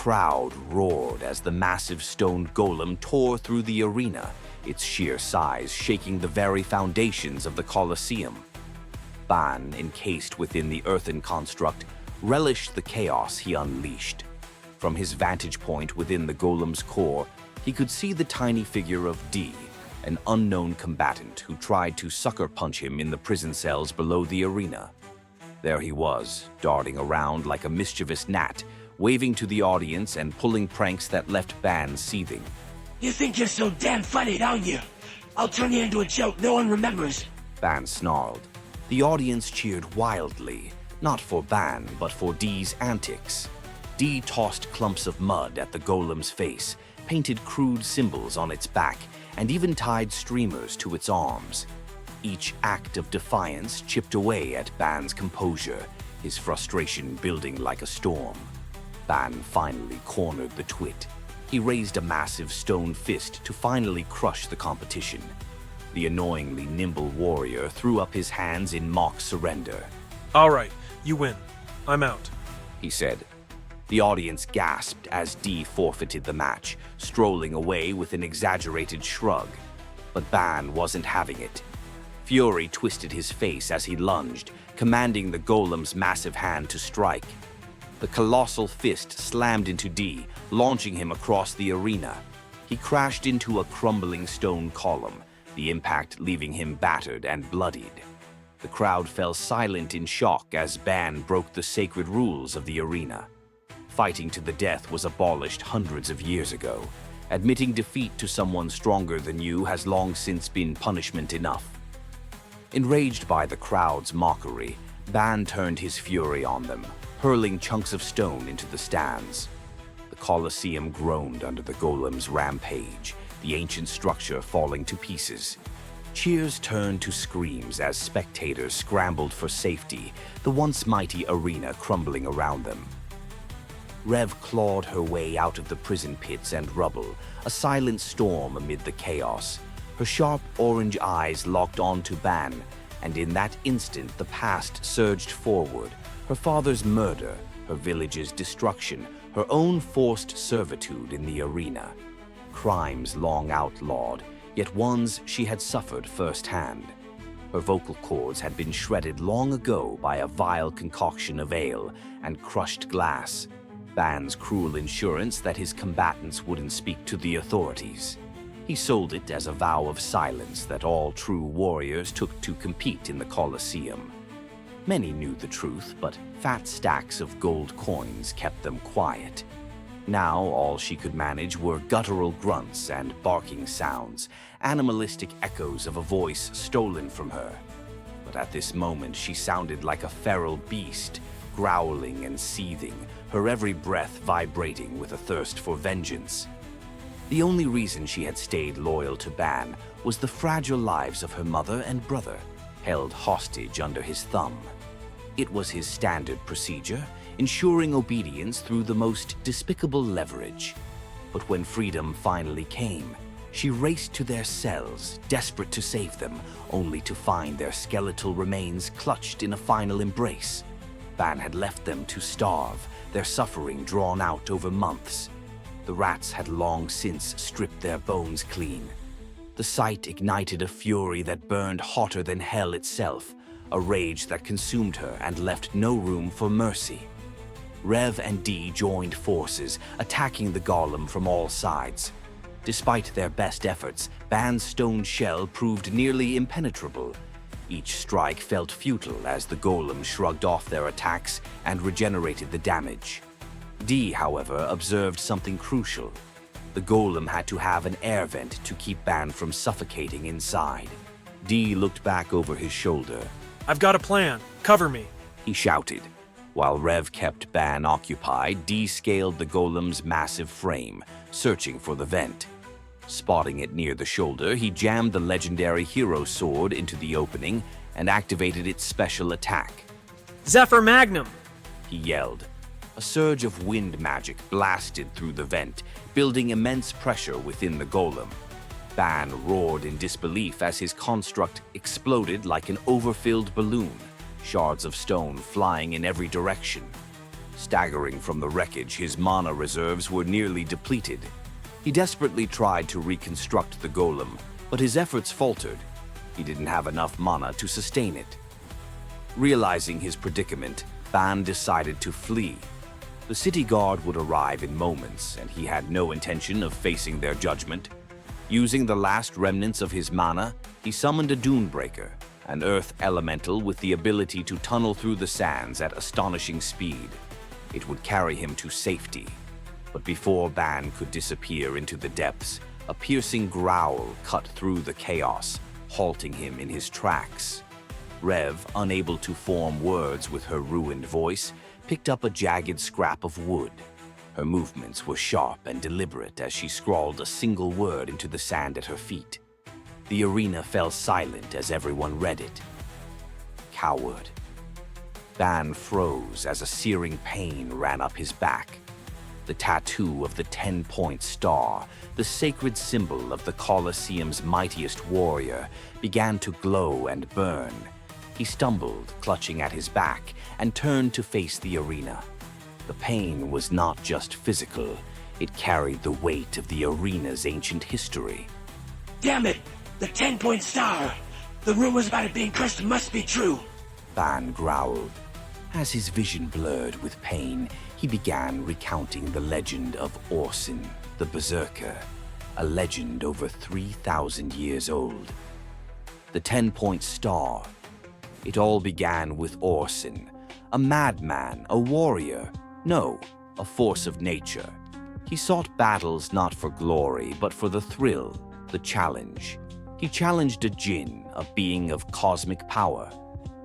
crowd roared as the massive stone golem tore through the arena, its sheer size shaking the very foundations of the Colosseum. Ban, encased within the earthen construct, relished the chaos he unleashed. From his vantage point within the golem's core, he could see the tiny figure of D, an unknown combatant who tried to sucker punch him in the prison cells below the arena. There he was, darting around like a mischievous gnat, waving to the audience and pulling pranks that left Ban seething. You think you're so damn funny, don't you? I'll turn you into a joke no one remembers. Ban snarled. The audience cheered wildly, not for Ban, but for D's antics. D tossed clumps of mud at the golem's face, painted crude symbols on its back, and even tied streamers to its arms. Each act of defiance chipped away at Ban's composure, his frustration building like a storm. Ban finally cornered the twit. He raised a massive stone fist to finally crush the competition. The annoyingly nimble warrior threw up his hands in mock surrender. All right, you win. I'm out, he said. The audience gasped as D forfeited the match, strolling away with an exaggerated shrug. But Ban wasn't having it. Fury twisted his face as he lunged, commanding the golem's massive hand to strike. The colossal fist slammed into D, launching him across the arena. He crashed into a crumbling stone column, the impact leaving him battered and bloodied. The crowd fell silent in shock as Ban broke the sacred rules of the arena. Fighting to the death was abolished hundreds of years ago. Admitting defeat to someone stronger than you has long since been punishment enough. Enraged by the crowd's mockery, Ban turned his fury on them, hurling chunks of stone into the stands. The Colosseum groaned under the golem's rampage, the ancient structure falling to pieces. Cheers turned to screams as spectators scrambled for safety, the once mighty arena crumbling around them. Rev clawed her way out of the prison pits and rubble, a silent storm amid the chaos. Her sharp orange eyes locked onto Ban, and in that instant the past surged forward. Her father's murder, her village's destruction, her own forced servitude in the arena. Crimes long outlawed, yet ones she had suffered firsthand. Her vocal cords had been shredded long ago by a vile concoction of ale and crushed glass. Ban's cruel assurance that his combatants wouldn't speak to the authorities. He sold it as a vow of silence that all true warriors took to compete in the Colosseum. Many knew the truth, but fat stacks of gold coins kept them quiet. Now all she could manage were guttural grunts and barking sounds, animalistic echoes of a voice stolen from her. But at this moment she sounded like a feral beast, growling and seething, her every breath vibrating with a thirst for vengeance. The only reason she had stayed loyal to Ban was the fragile lives of her mother and brother, held hostage under his thumb. It was his standard procedure, ensuring obedience through the most despicable leverage. But when freedom finally came, she raced to their cells, desperate to save them, only to find their skeletal remains clutched in a final embrace. Ban had left them to starve, their suffering drawn out over months. The rats had long since stripped their bones clean. The sight ignited a fury that burned hotter than hell itself, a rage that consumed her and left no room for mercy. Rev and D joined forces, attacking the golem from all sides. Despite their best efforts, Ban's stone shell proved nearly impenetrable. Each strike felt futile as the golem shrugged off their attacks and regenerated the damage. D, however, observed something crucial. The golem had to have an air vent to keep Ban from suffocating inside. D looked back over his shoulder. I've got a plan. Cover me, he shouted. While Rev kept Ban occupied, D scaled the golem's massive frame, searching for the vent. Spotting it near the shoulder, he jammed the legendary hero sword into the opening and activated its special attack. Zephyr Magnum, he yelled. A surge of wind magic blasted through the vent, building immense pressure within the golem. Ban roared in disbelief as his construct exploded like an overfilled balloon, shards of stone flying in every direction. Staggering from the wreckage, his mana reserves were nearly depleted. He desperately tried to reconstruct the golem, but his efforts faltered. He didn't have enough mana to sustain it. Realizing his predicament, Ban decided to flee. The city guard would arrive in moments, and he had no intention of facing their judgment. Using the last remnants of his mana, he summoned a Dunebreaker, an earth elemental with the ability to tunnel through the sands at astonishing speed. It would carry him to safety. But before Ban could disappear into the depths, a piercing growl cut through the chaos, halting him in his tracks. Rev, unable to form words with her ruined voice, picked up a jagged scrap of wood. Her movements were sharp and deliberate as she scrawled a single word into the sand at her feet. The arena fell silent as everyone read it. Coward. Ban froze as a searing pain ran up his back. The tattoo of the 10-point star, the sacred symbol of the Colosseum's mightiest warrior, began to glow and burn. He stumbled, clutching at his back, and turned to face the arena. The pain was not just physical, it carried the weight of the arena's ancient history. Damn it! The 10-point star! The rumors about it being cursed must be true! Ban growled. As his vision blurred with pain, he began recounting the legend of Orsen the Berserker, a legend over 3,000 years old. The 10-point star. It all began with Orsen, a madman, a warrior, no, a force of nature. He sought battles not for glory, but for the thrill, the challenge. He challenged a djinn, a being of cosmic power.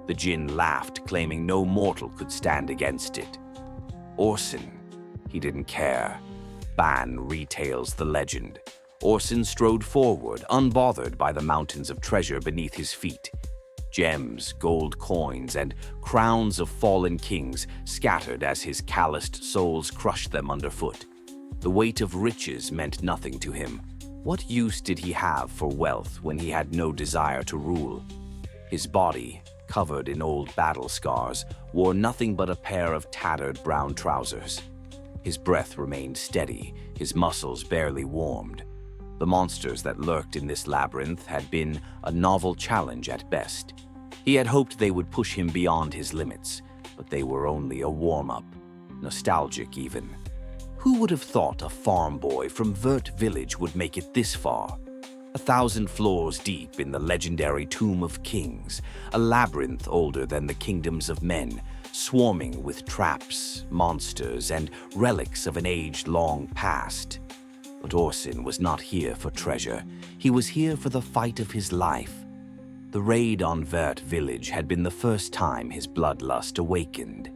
The djinn laughed, claiming no mortal could stand against it. Orsen, he didn't care. Ban retails the legend. Orsen strode forward, unbothered by the mountains of treasure beneath his feet. Gems, gold coins, and crowns of fallen kings scattered as his calloused soles crushed them underfoot. The weight of riches meant nothing to him. What use did he have for wealth when he had no desire to rule? His body, covered in old battle scars, wore nothing but a pair of tattered brown trousers. His breath remained steady, his muscles barely warmed. The monsters that lurked in this labyrinth had been a novel challenge at best. He had hoped they would push him beyond his limits, but they were only a warm-up, nostalgic even. Who would have thought a farm boy from Vert Village would make it this far? 1,000 floors deep in the legendary Tomb of Kings, a labyrinth older than the kingdoms of men, swarming with traps, monsters, and relics of an age-long past. But Orsen was not here for treasure. He was here for the fight of his life. The raid on Vert Village had been the first time his bloodlust awakened.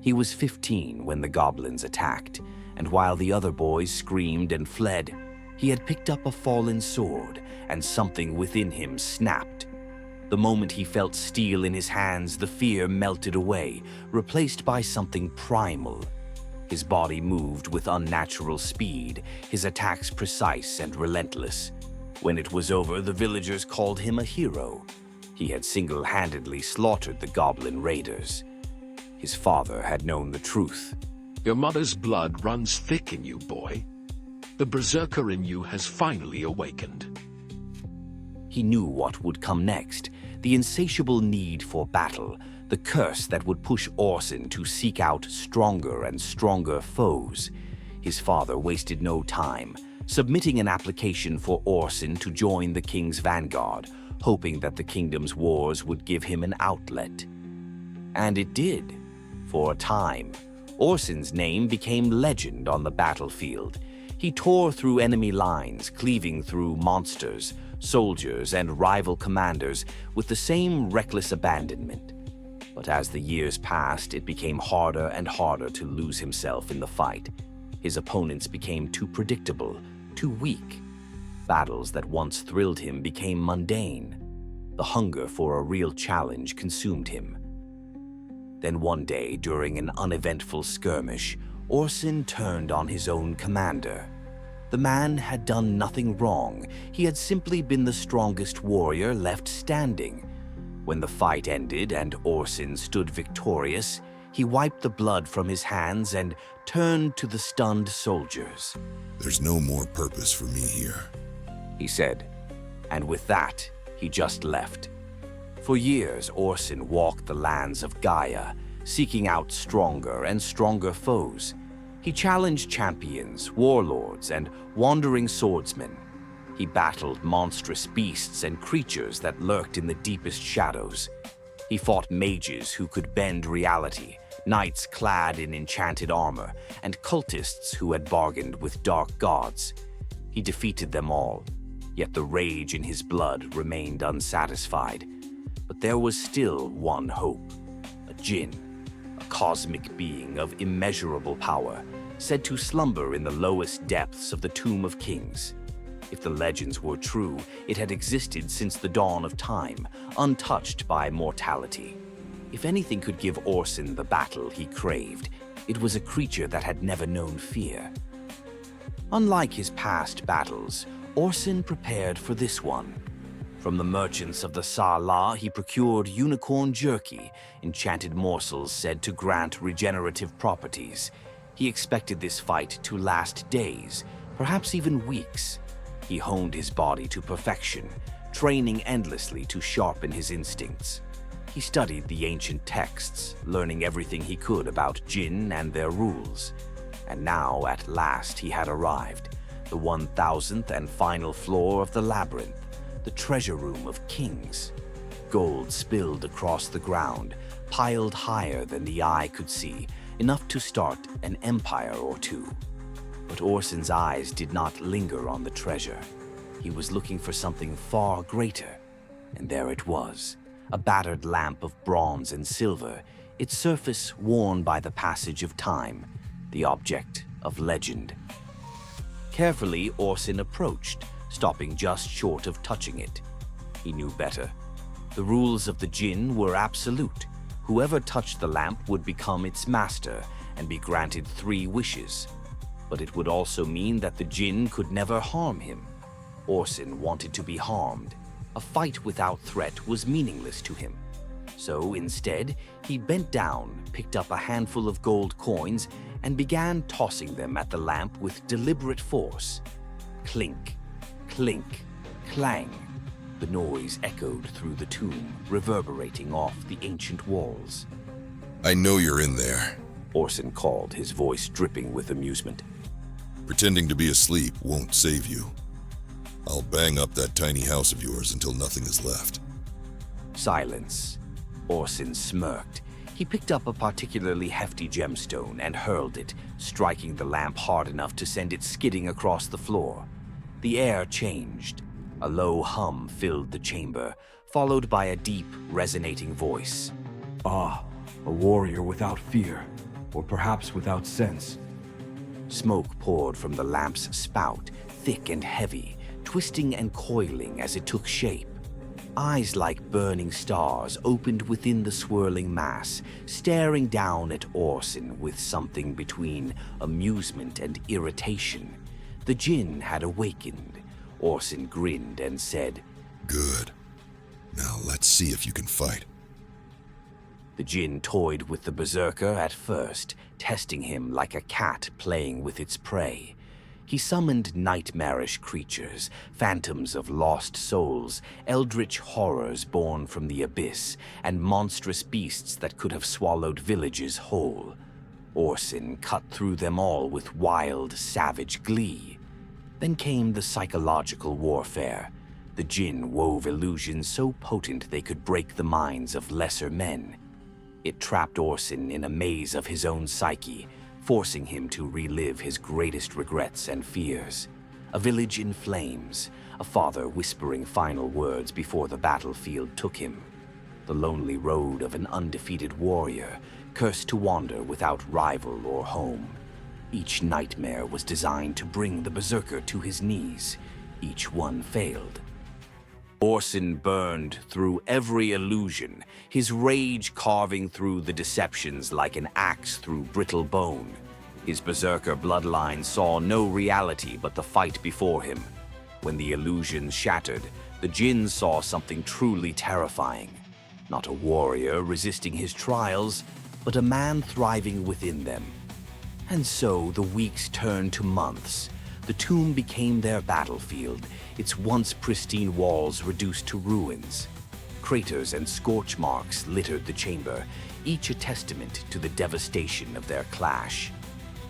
He was 15 when the goblins attacked, and while the other boys screamed and fled, he had picked up a fallen sword, and something within him snapped. The moment he felt steel in his hands, the fear melted away, replaced by something primal. His body moved with unnatural speed, his attacks precise and relentless. When it was over, the villagers called him a hero. He had single-handedly slaughtered the goblin raiders. His father had known the truth. Your mother's blood runs thick in you, boy. The berserker in you has finally awakened. He knew what would come next, the insatiable need for battle, the curse that would push Orsen to seek out stronger and stronger foes. His father wasted no time, submitting an application for Orsen to join the king's vanguard, hoping that the kingdom's wars would give him an outlet. And it did. For a time, Orsen's name became legend on the battlefield. He tore through enemy lines, cleaving through monsters, soldiers, and rival commanders with the same reckless abandonment. But as the years passed, it became harder and harder to lose himself in the fight. His opponents became too predictable, too weak. Battles that once thrilled him became mundane. The hunger for a real challenge consumed him. Then one day, during an uneventful skirmish, Orsen turned on his own commander. The man had done nothing wrong. He had simply been the strongest warrior left standing. When the fight ended and Orsen stood victorious, He wiped the blood from his hands and turned to the stunned soldiers. "There's no more purpose for me here," he said, and with that, he just left. For years, Orsen walked the lands of Gaia, seeking out stronger and stronger foes. He challenged champions, warlords, and wandering swordsmen. He battled monstrous beasts and creatures that lurked in the deepest shadows. He fought mages who could bend reality, knights clad in enchanted armor, and cultists who had bargained with dark gods. He defeated them all, yet the rage in his blood remained unsatisfied. But there was still one hope: a djinn, a cosmic being of immeasurable power, said to slumber in the lowest depths of the Tomb of Kings. If the legends were true, it had existed since the dawn of time, untouched by mortality. If anything could give Orsen the battle he craved, it was a creature that had never known fear. Unlike his past battles, Orsen prepared for this one. From the merchants of the Sala, he procured unicorn jerky, enchanted morsels said to grant regenerative properties. He expected this fight to last days, perhaps even weeks. He honed his body to perfection, training endlessly to sharpen his instincts. He studied the ancient texts, learning everything he could about Jinn and their rules. And now, at last, he had arrived. The 1000th and final floor of the labyrinth, the treasure room of kings. Gold spilled across the ground, piled higher than the eye could see, enough to start an empire or two. But Orsen's eyes did not linger on the treasure. He was looking for something far greater, and there it was, a battered lamp of bronze and silver, its surface worn by the passage of time, the object of legend. Carefully, Orsen approached, stopping just short of touching it. He knew better. The rules of the Jinn were absolute. Whoever touched the lamp would become its master and be granted 3 wishes. But it would also mean that the Jinn could never harm him. Orsen wanted to be harmed. A fight without threat was meaningless to him. So instead, he bent down, picked up a handful of gold coins, and began tossing them at the lamp with deliberate force. Clink, clink, clang. The noise echoed through the tomb, reverberating off the ancient walls. "I know you're in there." Orsen called, his voice dripping with amusement. "Pretending to be asleep won't save you. I'll bang up that tiny house of yours until nothing is left." Silence. Orsen smirked. He picked up a particularly hefty gemstone and hurled it, striking the lamp hard enough to send it skidding across the floor. The air changed. A low hum filled the chamber, followed by a deep, resonating voice. "Ah, a warrior without fear, or perhaps without sense." Smoke poured from the lamp's spout, thick and heavy, twisting and coiling as it took shape. Eyes like burning stars opened within the swirling mass, staring down at Orsen with something between amusement and irritation. The Jinn had awakened. Orsen grinned and said, "Good. Now let's see if you can fight." The Jinn toyed with the Berserker at first, testing him like a cat playing with its prey. He summoned nightmarish creatures, phantoms of lost souls, eldritch horrors born from the abyss, and monstrous beasts that could have swallowed villages whole. Orsen cut through them all with wild, savage glee. Then came the psychological warfare. The Jinn wove illusions so potent they could break the minds of lesser men. It trapped Orsen in a maze of his own psyche, forcing him to relive his greatest regrets and fears. A village in flames, a father whispering final words before the battlefield took him. The lonely road of an undefeated warrior, cursed to wander without rival or home. Each nightmare was designed to bring the Berserker to his knees. Each one failed. Orsen burned through every illusion, his rage carving through the deceptions like an axe through brittle bone. His Berserker bloodline saw no reality but the fight before him. When the illusions shattered, the Jinn saw something truly terrifying. Not a warrior resisting his trials, but a man thriving within them. And so the weeks turned to months. The tomb became their battlefield, its once pristine walls reduced to ruins. Craters and scorch marks littered the chamber, each a testament to the devastation of their clash.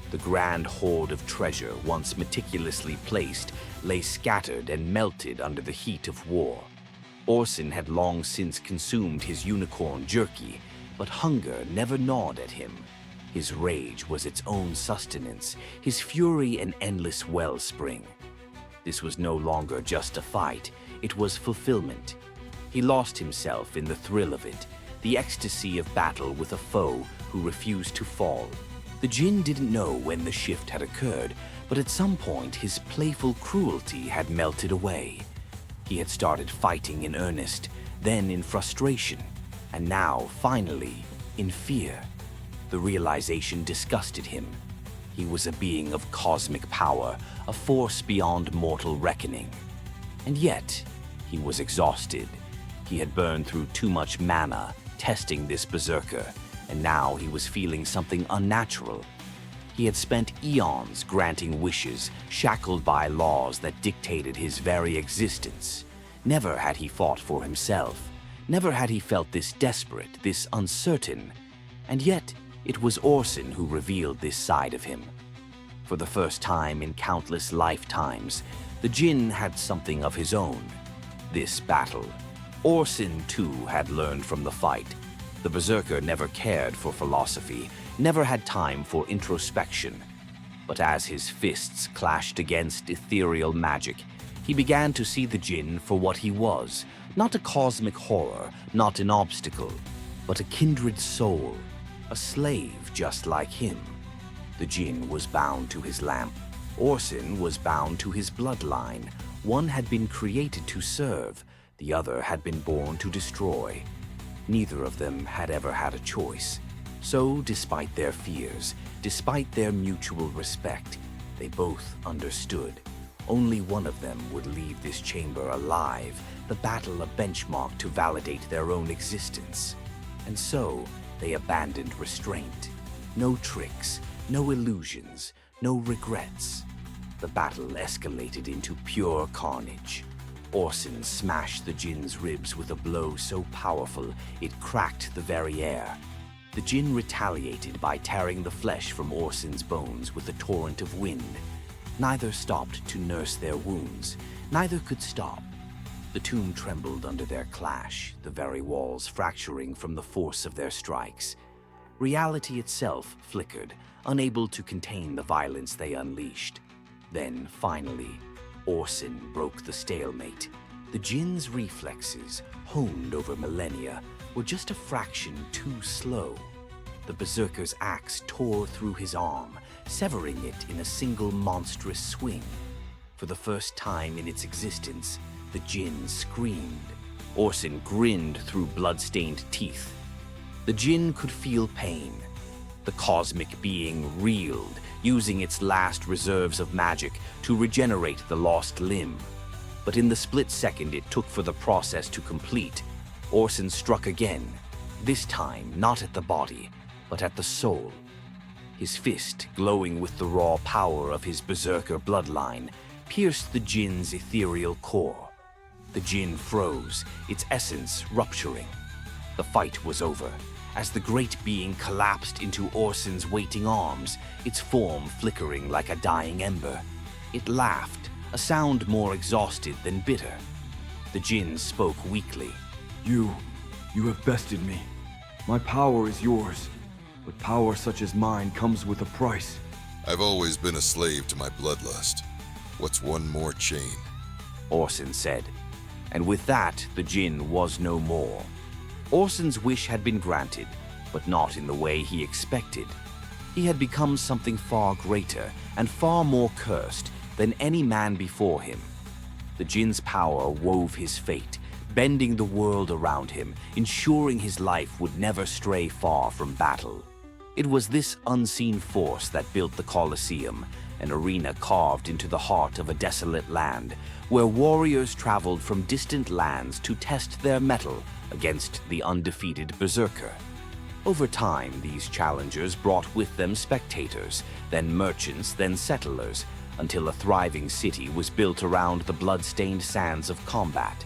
The grand hoard of treasure, once meticulously placed, lay scattered and melted under the heat of war. Orsen had long since consumed his unicorn jerky, but hunger never gnawed at him. His rage was its own sustenance, his fury an endless wellspring. This was no longer just a fight, it was fulfillment. He lost himself in the thrill of it, the ecstasy of battle with a foe who refused to fall. The Jinn didn't know when the shift had occurred, but at some point his playful cruelty had melted away. He had started fighting in earnest, then in frustration, and now, finally, in fear. The realization disgusted him. He was a being of cosmic power, a force beyond mortal reckoning. And yet, he was exhausted. He had burned through too much mana, testing this berserker, and now he was feeling something unnatural. He had spent eons granting wishes, shackled by laws that dictated his very existence. Never had he fought for himself. Never had he felt this desperate, this uncertain. And yet, it was Orsen who revealed this side of him. For the first time in countless lifetimes, the Jinn had something of his own. This battle. Orsen, too, had learned from the fight. The berserker never cared for philosophy, never had time for introspection. But as his fists clashed against ethereal magic, he began to see the Jinn for what he was, not a cosmic horror, not an obstacle, but a kindred soul, a slave just like him. The Jinn was bound to his lamp. Orsen was bound to his bloodline. One had been created to serve, the other had been born to destroy. Neither of them had ever had a choice. So, despite their fears, despite their mutual respect, they both understood. Only one of them would leave this chamber alive, the battle a benchmark to validate their own existence. And so, they abandoned restraint. No tricks, no illusions, no regrets. The battle escalated into pure carnage. Orsen smashed the Jinn's ribs with a blow so powerful it cracked the very air. The Jinn retaliated by tearing the flesh from Orsen's bones with a torrent of wind. Neither stopped to nurse their wounds. Neither could stop. The tomb trembled under their clash, the very walls fracturing from the force of their strikes. Reality itself flickered, unable to contain the violence they unleashed. Then, finally, Orsen broke the stalemate. The Jinn's reflexes, honed over millennia, were just a fraction too slow. The berserker's axe tore through his arm, severing it in a single monstrous swing. For the first time in its existence, the Jinn screamed. Orsen grinned through blood-stained teeth. The Jinn could feel pain. The cosmic being reeled, using its last reserves of magic to regenerate the lost limb. But in the split second it took for the process to complete, Orsen struck again, this time not at the body, but at the soul. His fist, glowing with the raw power of his berserker bloodline, pierced the Jinn's ethereal core. The Jinn froze, its essence rupturing. The fight was over, as the great being collapsed into Orsen's waiting arms, its form flickering like a dying ember. It laughed, a sound more exhausted than bitter. The Jinn spoke weakly. You have bested me. My power is yours, but power such as mine comes with a price. I've always been a slave to my bloodlust. What's one more chain? Orsen said. And with that, the Jinn was no more. Orsen's wish had been granted, but not in the way he expected. He had become something far greater and far more cursed than any man before him. The Jinn's power wove his fate, bending the world around him, ensuring his life would never stray far from battle. It was this unseen force that built the Colosseum, an arena carved into the heart of a desolate land, where warriors traveled from distant lands to test their mettle against the undefeated berserker. Over time, these challengers brought with them spectators, then merchants, then settlers, until a thriving city was built around the blood-stained sands of combat.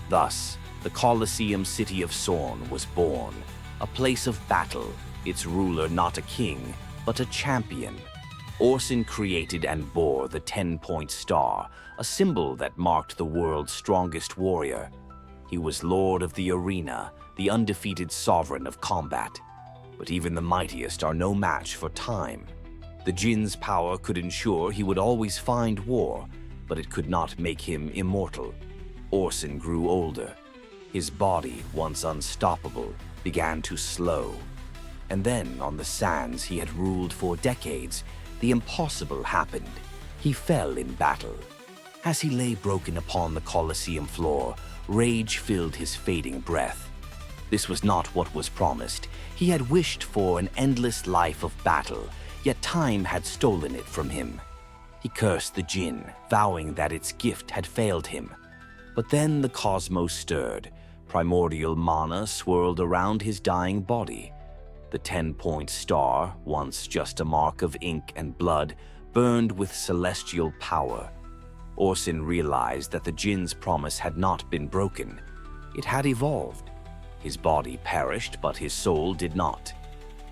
Thus, the Colosseum city of Sorn was born, a place of battle, its ruler not a king, but a champion. Orsen created and bore the 10-point star, a symbol that marked the world's strongest warrior. He was lord of the arena, the undefeated sovereign of combat. But even the mightiest are no match for time. The Jinn's power could ensure he would always find war, but it could not make him immortal. Orsen grew older. His body, once unstoppable, began to slow. And then, on the sands he had ruled for decades, the impossible happened. He fell in battle. As he lay broken upon the Colosseum floor, rage filled his fading breath. This was not what was promised. He had wished for an endless life of battle, yet time had stolen it from him. He cursed the Jinn, vowing that its gift had failed him. But then the cosmos stirred. Primordial mana swirled around his dying body. The 10-point star, once just a mark of ink and blood, burned with celestial power. Orsen realized that the Jinn's promise had not been broken. It had evolved. His body perished, but his soul did not.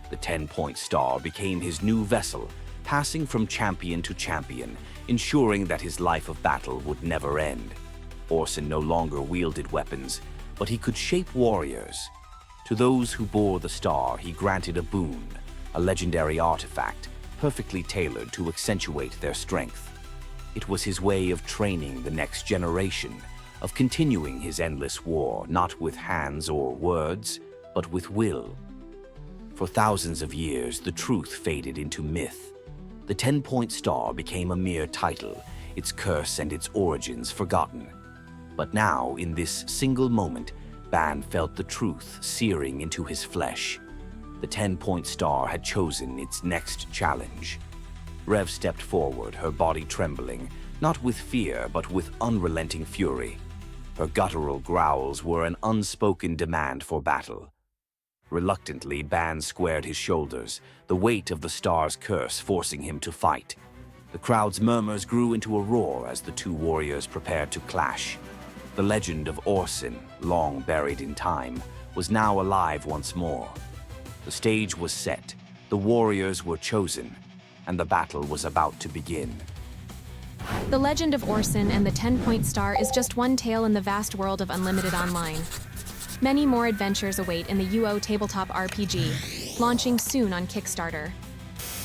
The 10-point star became his new vessel, passing from champion to champion, ensuring that his life of battle would never end. Orsen no longer wielded weapons, but he could shape warriors. To those who bore the star, he granted a boon, a legendary artifact, perfectly tailored to accentuate their strength. It was his way of training the next generation, of continuing his endless war, not with hands or words, but with will. For thousands of years, the truth faded into myth. The 10-point star became a mere title, its curse and its origins forgotten. But now, in this single moment, Ban felt the truth searing into his flesh. The 10-point star had chosen its next challenge. Rev stepped forward, her body trembling, not with fear, but with unrelenting fury. Her guttural growls were an unspoken demand for battle. Reluctantly, Ban squared his shoulders, the weight of the star's curse forcing him to fight. The crowd's murmurs grew into a roar as the two warriors prepared to clash. The legend of Orsen, long buried in time, was now alive once more. The stage was set, the warriors were chosen, and the battle was about to begin. The legend of Orsen and the 10-point star is just one tale in the vast world of Unlimited Online. Many more adventures await in the UO tabletop RPG, launching soon on Kickstarter.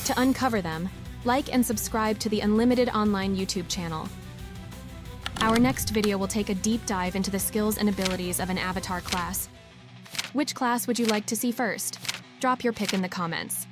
To uncover them, like and subscribe to the Unlimited Online YouTube channel. Our next video will take a deep dive into the skills and abilities of an avatar class. Which class would you like to see first? Drop your pick in the comments.